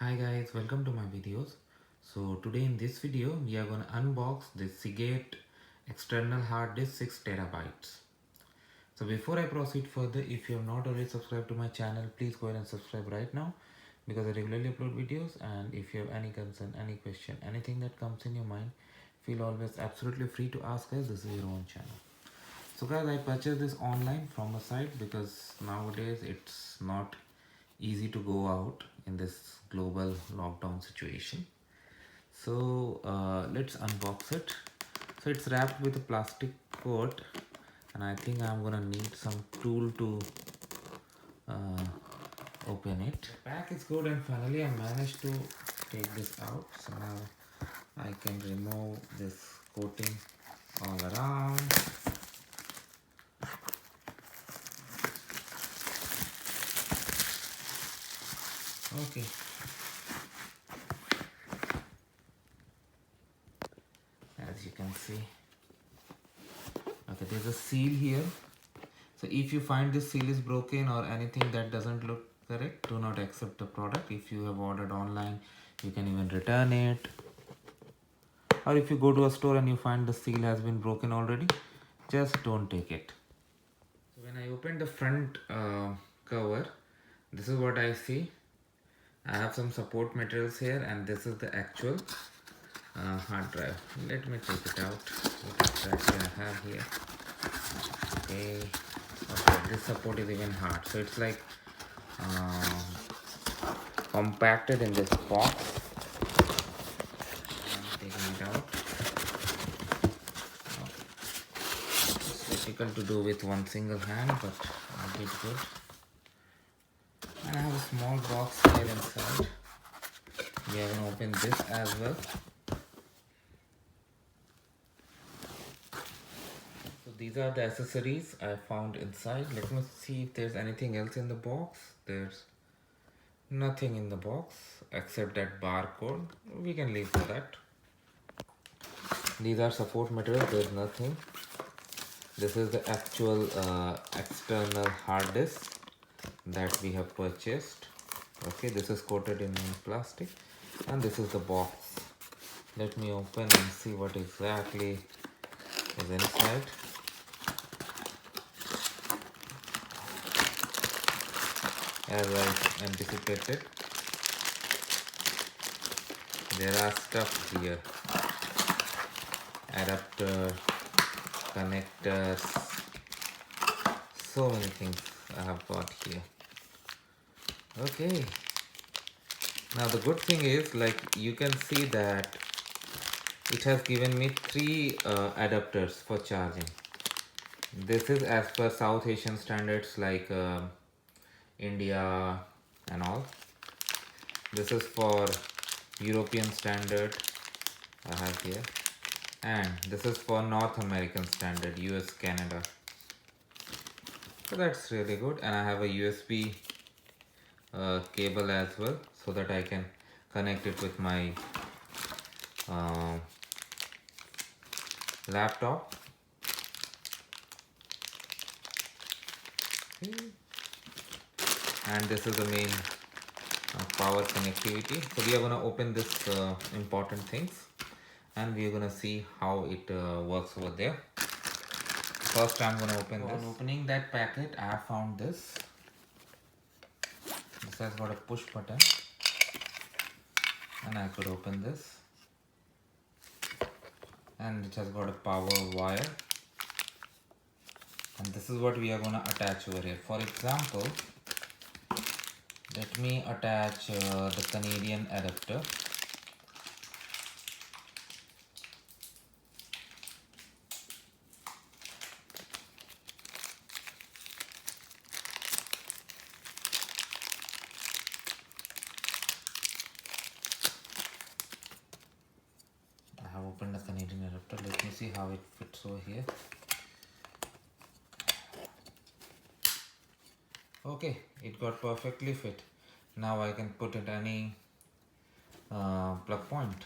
Hi guys, welcome to my videos. So today in this video we are going to unbox this Seagate external hard disk 6 terabytes. So before I proceed further, if you have not already subscribed to my channel, please go ahead and subscribe right now because I regularly upload videos, and if you have any concern, any question, anything that comes in your mind, feel always absolutely free to ask us. This is your own channel. So guys, I purchased this online from a site because nowadays it's not easy to go out in this global lockdown situation. So let's unbox it. So it's wrapped with a plastic coat, and I think I'm gonna need some tool to uh, open it. The pack is good, and finally I managed to take this out. So now I can remove this coating all around. Okay. As you can see, okay, there's a seal here. So if you find this seal is broken or anything that doesn't look correct, do not accept the product. If you have ordered online, you can even return it. Or if you go to a store and you find the seal has been broken already, just don't take it. So when I open the front cover, this is what I see. I have some support materials here, and this is the actual hard drive. Let me take it out. What exactly I have here? Okay, this support is even hard, so it's like compacted in this box. I'm taking it out. It's difficult to do with one single hand, but I did good. And I have a small box here inside. We are going to open this as well. So these are the accessories I found inside. Let me see if there's anything else in the box. There's nothing in the box except that barcode. We can leave for that. These are support materials. There's nothing. This is the actual external hard disk that we have purchased. Okay, this is coated in plastic, and this is the box. Let me open and see what exactly is inside. As I anticipated, there are stuff here: adapter, connectors, so many things I have got here. Okay, now the good thing is, like, you can see that it has given me 3 adapters for charging. This is as per South Asian standards, like India and all. This is for European standard I have here, and this is for North American standard, US, Canada. So that's really good. And I have a USB cable as well, so that I can connect it with my laptop. Okay. And this is the main power connectivity. So we are going to open this important things, and we are going to see how it works over there. First I'm going to open this. On opening that packet, I have found this. This has got a push button, and I could open this, and it has got a power wire, and this is what we are going to attach over here. For example, let me attach the Canadian adapter. I have opened the Canadian adapter. Let me see how it fits over here. Okay, it got perfectly fit. Now I can put it any plug point.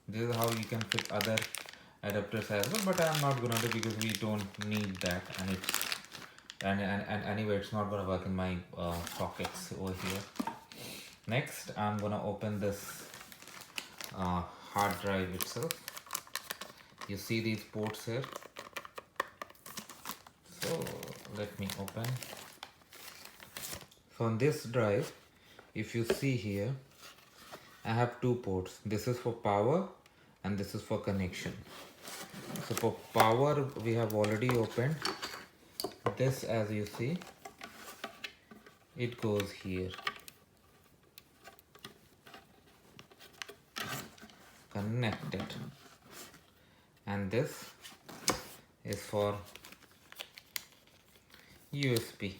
This is how you can fit other adapters as well, but I'm not gonna do because we don't need that, and it's and anyway it's not gonna work in my sockets over here. Next, I'm gonna open this hard drive itself. You see these ports here. So let me open. So on this drive, if you see here, I have two ports. This is for power and this is for connection. So for power, we have already opened this. As you see, it goes here, connected, and this is for USB.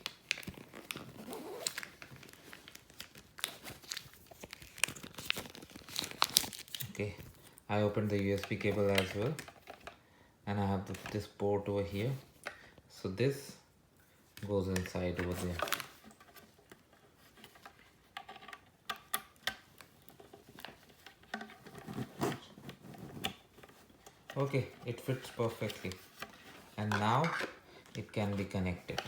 Okay, I opened the USB cable as well, and I have this port over here. So this goes inside over there. Okay, it fits perfectly, and now it can be connected.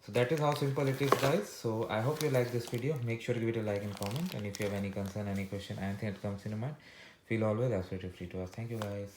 So that is how simple it is, guys. So I hope you like this video. Make sure to give it a like and comment, and if you have any concern, any question, anything that comes in your mind, feel always absolutely free to ask. Thank you, guys.